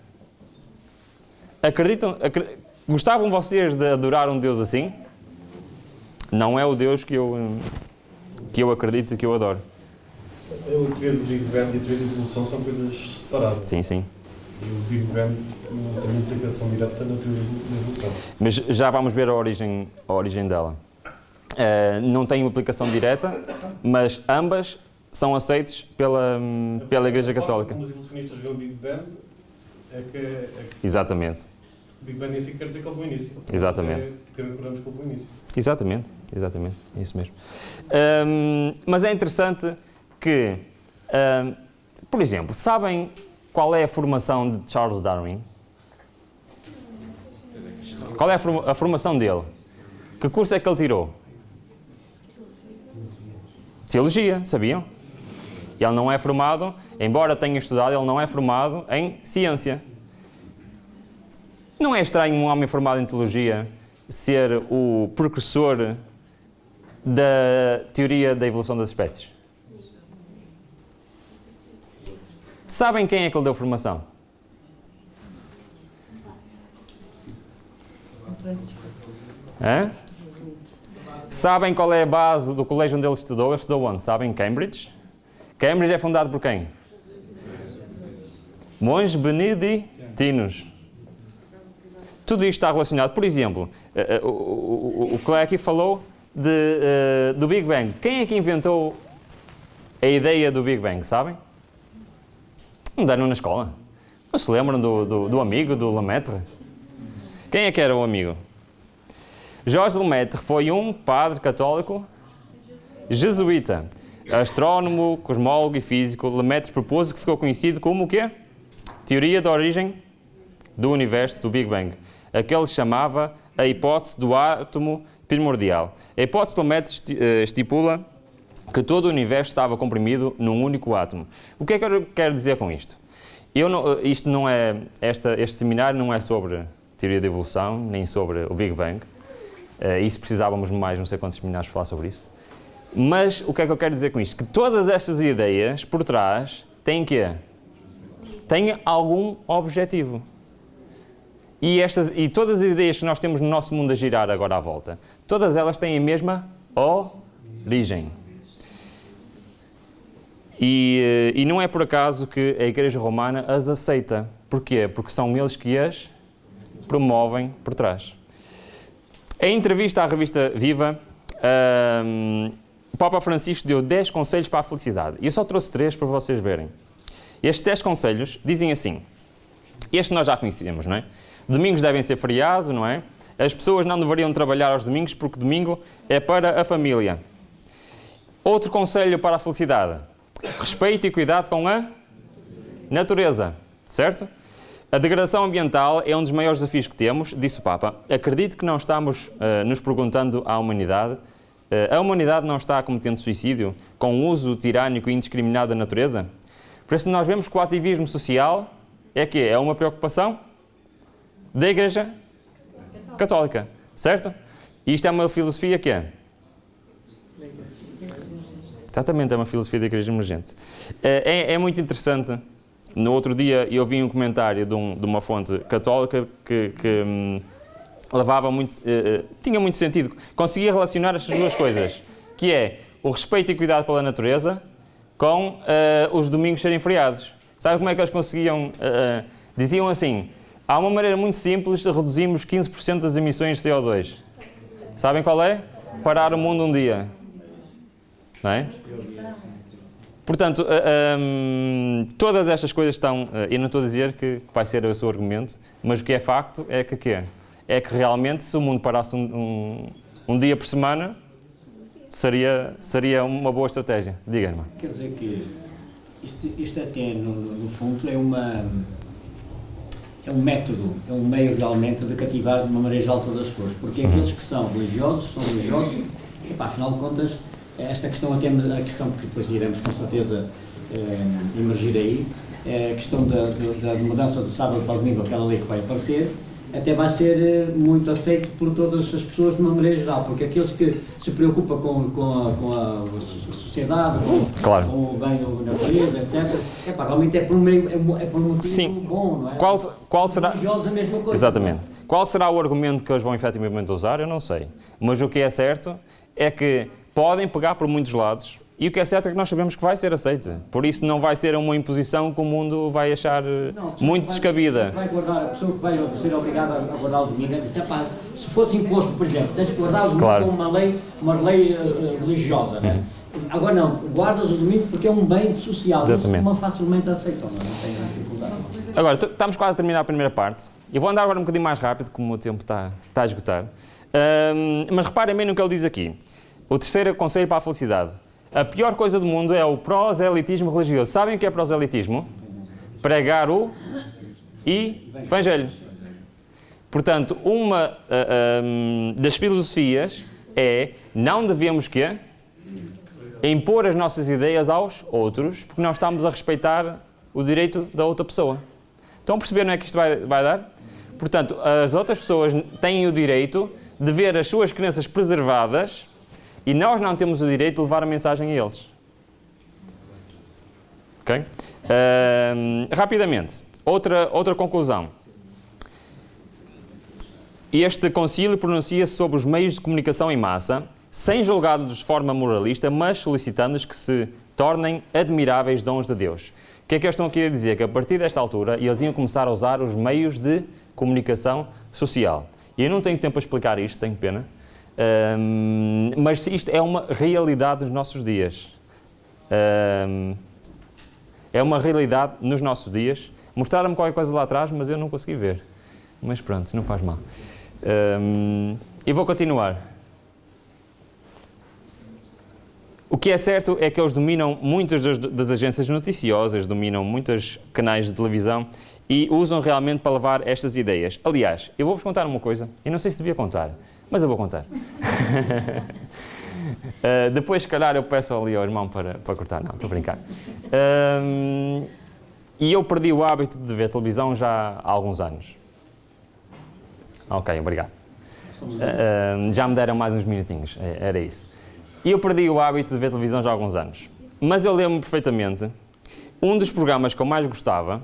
Gostavam vocês de adorar um Deus assim? Não é o Deus que eu acredito e que eu adoro. A teoria do Big Bang e a teoria da evolução são coisas separadas. Sim, sim. E o Big Bang não tem uma implicação direta na teoria da evolução. Mas já vamos ver a origem dela. Não tem uma implicação direta, mas ambas são aceitos pela Igreja Católica. Como os evolucionistas veem o Big Bang, Exatamente. o Big Bang em si quer dizer que houve o início. Exatamente. Concordamos que houve o início. Exatamente, é isso mesmo. Mas é interessante que, por exemplo, sabem qual é a formação de Charles Darwin? Qual é a formação dele? Que curso é que ele tirou? Teologia, sabiam? Ele não é formado, embora tenha estudado, ele não é formado em ciência. Não é estranho um homem formado em teologia ser o precursor da teoria da evolução das espécies? Sabem quem é que lhe deu formação? Hã? Sabem qual é a base do colégio onde ele estudou? Ele estudou onde? Sabem? Cambridge. Cambridge é fundado por quem? Monges beneditinos. Tudo isto está relacionado. Por exemplo, o colega aqui falou do Big Bang. Quem é que inventou a ideia do Big Bang, sabem? Não deram na escola. Não se lembram do amigo, do Lemaitre? Quem é que era o amigo? Jorge Lemaitre foi um padre católico jesuíta, astrónomo, cosmólogo e físico. Lemaitre propôs o que ficou conhecido como o quê? Teoria da origem do universo, do Big Bang. Aquele chamava a hipótese do átomo primordial. A hipótese de Lemaitre estipula que todo o universo estava comprimido num único átomo. O que é que eu quero dizer com isto? Este seminário não é sobre teoria da evolução, nem sobre o Big Bang. Isso precisávamos mais, não sei quantos seminários para falar sobre isso. Mas o que é que eu quero dizer com isto? Que todas estas ideias por trás têm quê? Têm algum objetivo. E todas as ideias que nós temos no nosso mundo a girar agora à volta, todas elas têm a mesma origem. E não é por acaso que a Igreja Romana as aceita. Porquê? Porque são eles que as promovem por trás. Em entrevista à revista Viva, o Papa Francisco deu 10 conselhos para a felicidade. E eu só trouxe 3 para vocês verem. Estes 10 conselhos dizem assim, este nós já conhecemos, não é? Domingos devem ser feriados, não é? As pessoas não deveriam trabalhar aos domingos porque domingo é para a família. Outro conselho para a felicidade, respeito e cuidado com a natureza, certo? A degradação ambiental é um dos maiores desafios que temos, disse o Papa. Acredito que não estamos nos perguntando à humanidade. A humanidade não está cometendo suicídio com o uso tirânico e indiscriminado da natureza? Por isso nós vemos que o ativismo social é quê? É uma preocupação da Igreja Católica, certo? E isto é uma filosofia que é? Exatamente, é uma filosofia da Igreja Emergente. É muito interessante. No outro dia eu vi um comentário de uma fonte católica que levava muito, tinha muito sentido, conseguia relacionar estas duas coisas, que é o respeito e cuidado pela natureza com os domingos serem feriados. Sabe como é que eles conseguiam? Diziam assim, há uma maneira muito simples de reduzirmos 15% das emissões de CO2. Sabem qual é? Parar o mundo um dia. Não é? Portanto, todas estas coisas estão, eu não estou a dizer que vai ser o seu argumento, mas o que é facto é que quê? É que realmente se o mundo parasse um dia por semana, seria uma boa estratégia. Diga, irmão. Quer dizer que isto até, no fundo, é um método, é um meio realmente de cativar de uma maneira geral todas as pessoas, porque aqueles que são religiosos, e pá, afinal de contas, esta questão até a questão que depois iremos com certeza emergir aí, a questão da mudança do sábado para o domingo, aquela lei que vai aparecer, até vai ser muito aceito por todas as pessoas de uma maneira geral, porque aqueles que se preocupam com a sociedade, claro, com o bem da natureza, etc., realmente é por um motivo sim. Bom, não é? Qual será? Religiosos a mesma coisa. Exatamente. Qual será o argumento que eles vão efetivamente usar? Eu não sei. Mas o que é certo é que podem pegar por muitos lados e o que é certo é que nós sabemos que vai ser aceita. Por isso não vai ser uma imposição que o mundo vai achar muito descabida. A pessoa que vai ser obrigada a guardar o domingo, dizer, se fosse imposto, por exemplo, tens que guardar o domingo, claro, com uma lei religiosa, né? Agora não, guardas o domingo porque é um bem social. Exatamente. Isso facilmente aceitam, não tem dificuldade. Agora, estamos quase a terminar a primeira parte. Eu vou andar agora um bocadinho mais rápido, como o tempo está a esgotar. Mas reparem bem no que ele diz aqui. O terceiro conselho para a felicidade. A pior coisa do mundo é o proselitismo religioso. Sabem o que é proselitismo? Pregar o Evangelho. Portanto, uma das filosofias é não devemos quê? Impor as nossas ideias aos outros, porque nós estamos a respeitar o direito da outra pessoa. Estão a perceber, não é que isto vai dar? Portanto, as outras pessoas têm o direito de ver as suas crenças preservadas e nós não temos o direito de levar a mensagem a eles. Ok? Rapidamente, outra conclusão. Este concílio pronuncia-se sobre os meios de comunicação em massa, sem julgá-los de forma moralista, mas solicitando-os que se tornem admiráveis dons de Deus. O que é que eles estão aqui a dizer? Que a partir desta altura eles iam começar a usar os meios de comunicação social. E eu não tenho tempo para explicar isto, tenho pena, mas isto é uma realidade nos nossos dias. É uma realidade nos nossos dias. Mostraram-me qualquer coisa lá atrás, mas eu não consegui ver. Mas pronto, não faz mal. E vou continuar. O que é certo é que eles dominam muitas das agências noticiosas, dominam muitos canais de televisão e usam realmente para levar estas ideias. Aliás, eu vou-vos contar uma coisa, eu não sei se devia contar, mas eu vou contar. Depois, se calhar, eu peço ali ao irmão para cortar. Não, estou a brincar. E eu perdi o hábito de ver televisão já há alguns anos. Ok, obrigado. Já me deram mais uns minutinhos, era isso. E eu perdi o hábito de ver televisão já há alguns anos. Mas eu lembro-me perfeitamente, um dos programas que eu mais gostava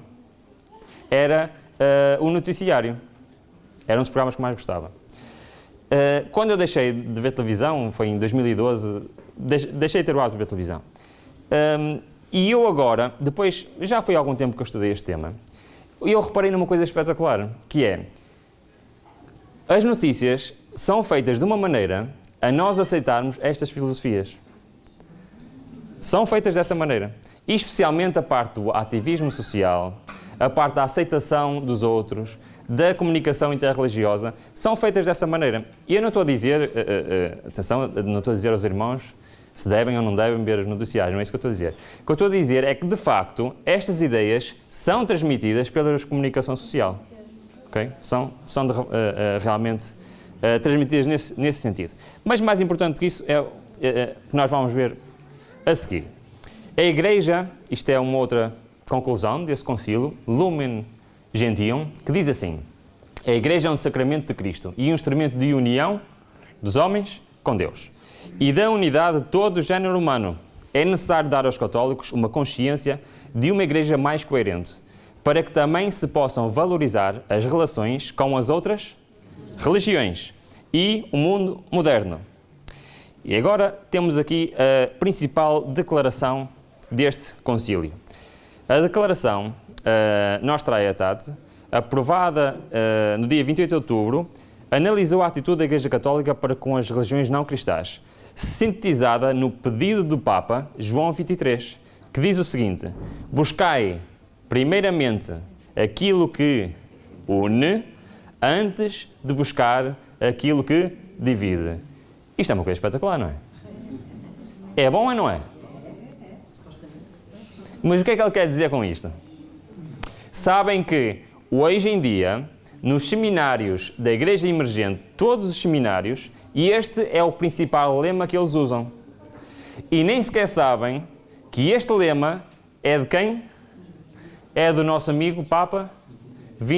era o noticiário. Era um dos programas que eu mais gostava. Quando eu deixei de ver televisão, foi em 2012, deixei de ter o hábito de ver televisão. E eu agora, depois, já foi há algum tempo que eu estudei este tema, e eu reparei numa coisa espetacular, que é, as notícias são feitas de uma maneira a nós aceitarmos estas filosofias. São feitas dessa maneira. E especialmente a parte do ativismo social, a parte da aceitação dos outros, da comunicação interreligiosa, são feitas dessa maneira. E eu não estou a dizer, atenção, não estou a dizer aos irmãos se devem ou não devem ver os noticiários, não é isso que eu estou a dizer. O que eu estou a dizer é que, de facto, estas ideias são transmitidas pela comunicação social. Okay? São realmente transmitidas nesse sentido. Mas mais importante que isso é o que nós vamos ver a seguir. A Igreja, isto é uma outra conclusão desse concílio, Lumen Gentium, que diz assim: a Igreja é um sacramento de Cristo e um instrumento de união dos homens com Deus e da unidade de todo o género humano. É necessário dar aos católicos uma consciência de uma Igreja mais coerente, para que também se possam valorizar as relações com as outras religiões e o mundo moderno. E agora temos aqui a principal declaração deste concílio. A declaração Nostra Aetate, aprovada no dia 28 de outubro, analisou a atitude da Igreja Católica para com as religiões não cristãs, sintetizada no pedido do Papa João XXIII, que diz o seguinte: buscai primeiramente aquilo que une antes de buscar aquilo que divide. Isto é uma coisa espetacular, não é? É bom ou não é? Mas o que é que ele quer dizer com isto? Sabem que hoje em dia, nos seminários da Igreja Emergente, todos os seminários, e este é o principal lema que eles usam. E nem sequer sabem que este lema é de quem? É do nosso amigo Papa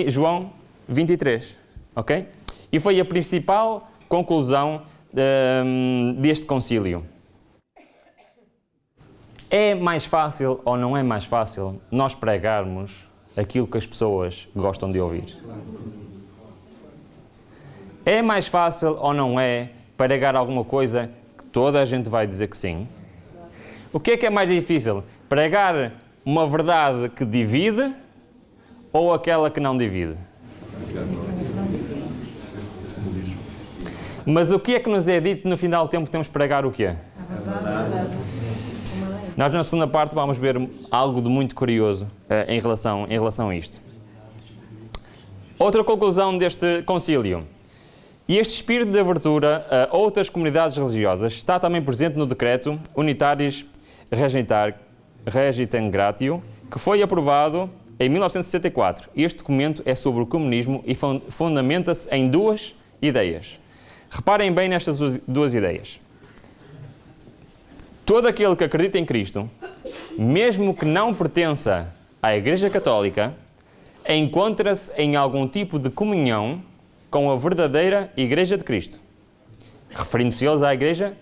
João XXIII. Ok? E foi a principal conclusão deste concílio. É mais fácil ou não é mais fácil nós pregarmos aquilo que as pessoas gostam de ouvir? É mais fácil ou não é pregar alguma coisa que toda a gente vai dizer que sim? O que é mais difícil? Pregar uma verdade que divide ou aquela que não divide? Mas o que é que nos é dito no final do tempo que temos que pregar o quê? Nós na segunda parte vamos ver algo de muito curioso em relação a isto. Outra conclusão deste concílio. E este espírito de abertura a outras comunidades religiosas está também presente no decreto Unitatis Regiten Gratio, que foi aprovado em 1964. Este documento é sobre o comunismo e fundamenta-se em duas ideias. Reparem bem nestas duas ideias. Todo aquele que acredita em Cristo, mesmo que não pertença à Igreja Católica, encontra-se em algum tipo de comunhão com a verdadeira Igreja de Cristo, referindo-se eles à Igreja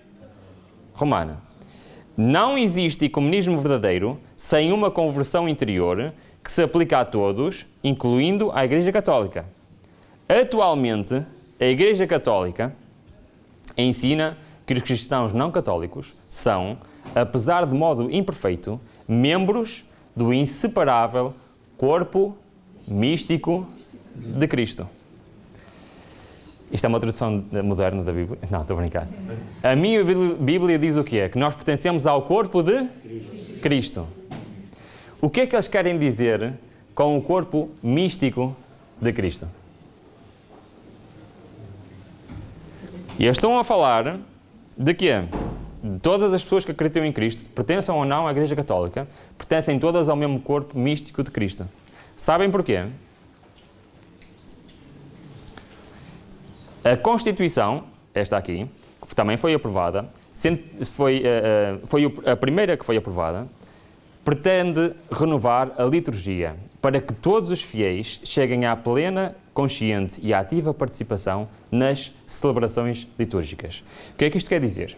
Romana. Não existe comunismo verdadeiro sem uma conversão interior que se aplica a todos, incluindo a Igreja Católica. Atualmente, a Igreja Católica ensina que os cristãos não católicos são, apesar de modo imperfeito, membros do inseparável corpo místico de Cristo. Isto é uma tradução moderna da Bíblia? Não, estou a brincar. A minha Bíblia diz o quê? Que nós pertencemos ao corpo de Cristo. O que é que eles querem dizer com o corpo místico de Cristo? E eles estão a falar de quê? De todas as pessoas que acreditam em Cristo, pertencem ou não à Igreja Católica, pertencem todas ao mesmo corpo místico de Cristo. Sabem porquê? A Constituição, esta aqui, que também foi aprovada, foi a primeira que foi aprovada, pretende renovar a liturgia para que todos os fiéis cheguem à plena, consciente e ativa participação nas celebrações litúrgicas. O que é que isto quer dizer?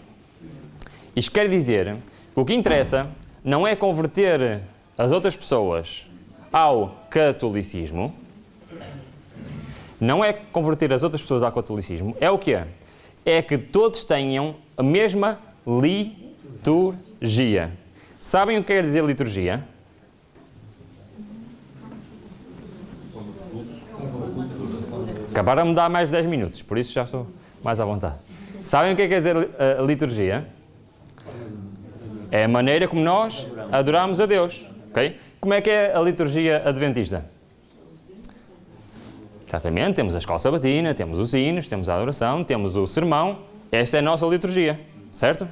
Isto quer dizer que o que interessa não é converter as outras pessoas ao catolicismo, não é converter as outras pessoas ao catolicismo, é o quê? É que todos tenham a mesma liturgia. Sabem o que quer dizer liturgia? Acabaram de me dar mais 10 minutos, por isso já estou mais à vontade. Sabem o que quer dizer a liturgia? É a maneira como nós adoramos a Deus. Okay? Como é que é a liturgia adventista? Exatamente, temos a escola sabatina, temos os hinos, temos a adoração, temos o sermão. Esta é a nossa liturgia, certo?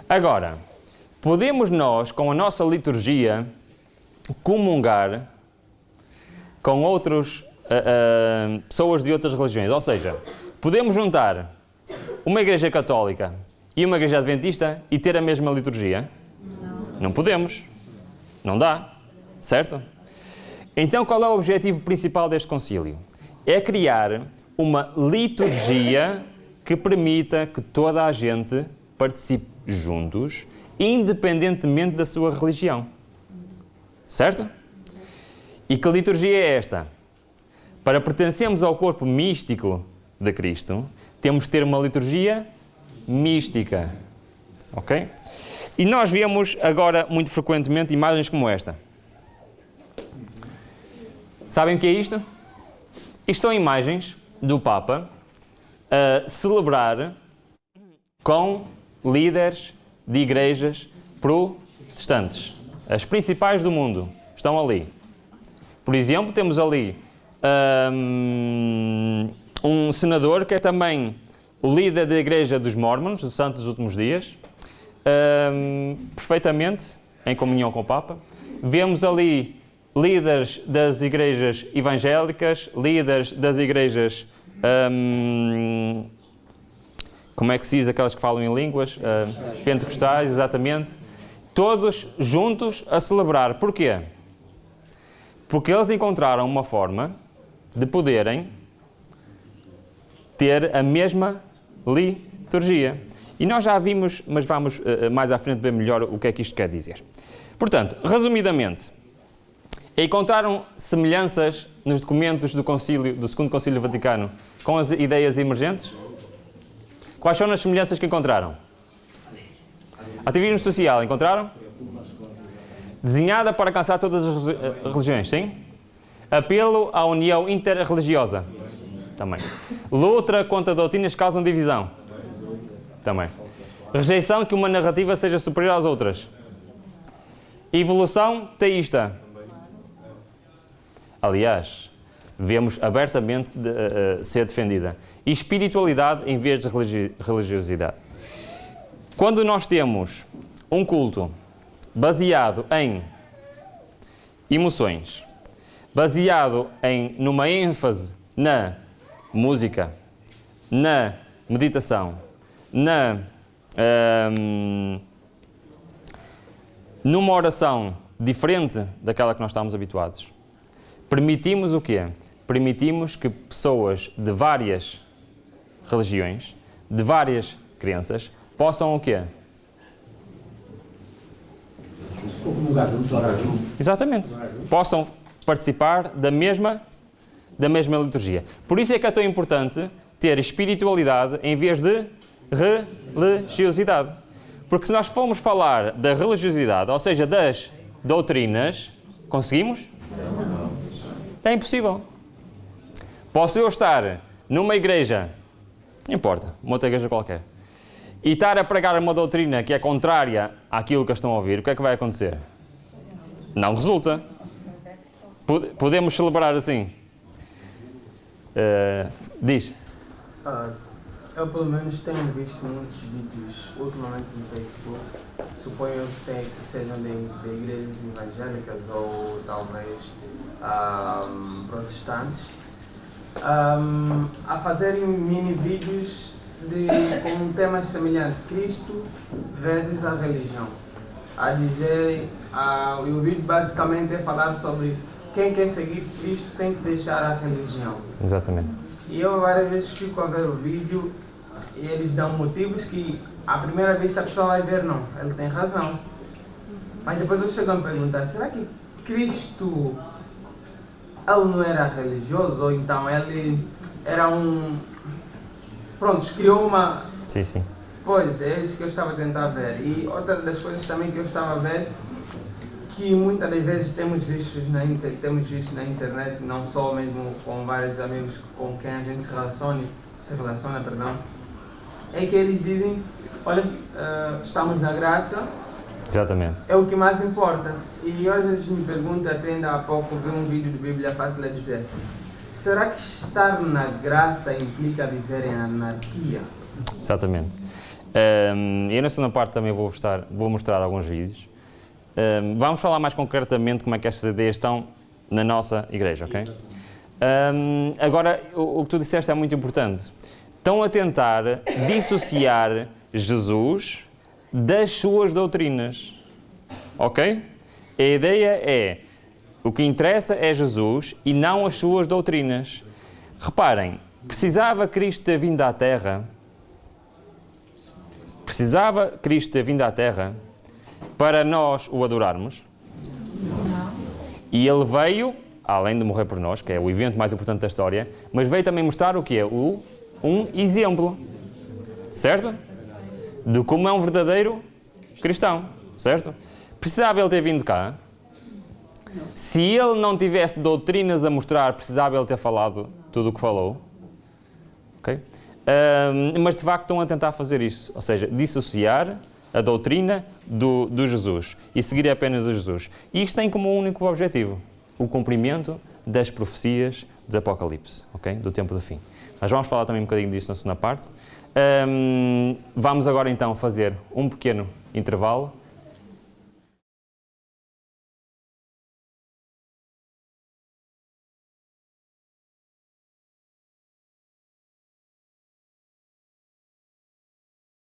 Agora, podemos nós, com a nossa liturgia, comungar com outras pessoas de outras religiões? Ou seja, podemos juntar uma igreja católica e uma igreja adventista e ter a mesma liturgia? Não podemos. Não dá. Certo? Então, qual é o objetivo principal deste concílio? É criar uma liturgia que permita que toda a gente participe juntos, independentemente da sua religião. Certo? E que liturgia é esta? Para pertencermos ao corpo místico de Cristo, temos de ter uma liturgia mística. Ok? E nós vemos agora, muito frequentemente, imagens como esta. Sabem o que é isto? Isto são imagens do Papa a celebrar com líderes de igrejas protestantes. As principais do mundo estão ali. Por exemplo, temos ali um senador que é também o líder da Igreja dos Mormons, dos Santos dos Últimos Dias, perfeitamente em comunhão com o Papa. Vemos ali líderes das igrejas evangélicas, líderes das igrejas, como é que se diz, aquelas que falam em línguas, pentecostais, exatamente, todos juntos a celebrar. Porquê? Porque eles encontraram uma forma de poderem ter a mesma liturgia. E nós já vimos, mas vamos mais à frente ver melhor o que é que isto quer dizer. Portanto, resumidamente, encontraram semelhanças nos documentos do Segundo Concílio Vaticano com as ideias emergentes? Quais são as semelhanças que encontraram? Ativismo social, encontraram? Desenhada para alcançar todas as religiões, sim? Apelo à união interreligiosa, também. Luta contra doutrinas que causam divisão, também. Rejeição de que uma narrativa seja superior às outras, Evolução teísta. Aliás, vemos abertamente ser defendida. E espiritualidade em vez de religiosidade. Quando nós temos um culto baseado em emoções, baseado numa ênfase na música, na meditação, numa oração diferente daquela que nós estamos habituados, permitimos o quê? Permitimos que pessoas de várias religiões, de várias crenças, possam o quê? Exatamente. Possam participar da mesma liturgia. Por isso é que é tão importante ter espiritualidade em vez de religiosidade. Porque se nós formos falar da religiosidade, ou seja, das doutrinas, conseguimos? É impossível. Posso eu estar numa igreja, não importa, uma outra igreja qualquer, e estar a pregar uma doutrina que é contrária àquilo que estão a ouvir, o que é que vai acontecer? Não resulta. Podemos celebrar assim. Diz. Eu, pelo menos, tenho visto muitos vídeos ultimamente no Facebook. Suponho que sejam de igrejas evangélicas ou talvez protestantes, a fazerem mini vídeos com temas semelhantes, Cristo versus a religião. A dizer, o vídeo basicamente é falar sobre quem quer seguir Cristo tem que deixar a religião. Exatamente. E eu várias vezes fico a ver o vídeo e eles dão motivos que à primeira vista a pessoa vai ver, não, ele tem razão. Mas depois eu chego a me perguntar, será que Cristo, ele não era religioso ou então ele era pronto, criou uma... Sim. Pois, é isso que eu estava a tentar ver. E outra das coisas também que eu estava a ver, que muitas das vezes temos visto na internet, não só mesmo com vários amigos com quem a gente se relaciona, é que eles dizem, olha, estamos na graça, Exatamente. é o que mais importa. E eu às vezes me pergunto, até ainda há pouco vi um vídeo de Bíblia Fácil a dizer, será que estar na graça implica viver em anarquia? Exatamente. E na segunda parte também vou mostrar alguns vídeos. Vamos falar mais concretamente como é que estas ideias estão na nossa igreja, ok? Agora, o que tu disseste é muito importante. Estão a tentar dissociar Jesus das suas doutrinas, ok? A ideia é, o que interessa é Jesus e não as suas doutrinas. Reparem, precisava Cristo ter vindo à Terra? Precisava Cristo ter vindo à Terra para nós o adorarmos? Não. E Ele veio, além de morrer por nós, que é o evento mais importante da história, mas veio também mostrar o que é um exemplo, certo? De como é um verdadeiro cristão, certo? Precisava Ele ter vindo cá? Se Ele não tivesse doutrinas a mostrar, precisava Ele ter falado tudo o que falou? Ok? Mas de facto estão a tentar fazer isso, ou seja, dissociar a doutrina do Jesus e seguir apenas a Jesus. E isto tem como único objetivo o cumprimento das profecias do Apocalipse, ok? Do tempo do fim. Nós vamos falar também um bocadinho disso na segunda parte. Vamos agora então fazer um pequeno intervalo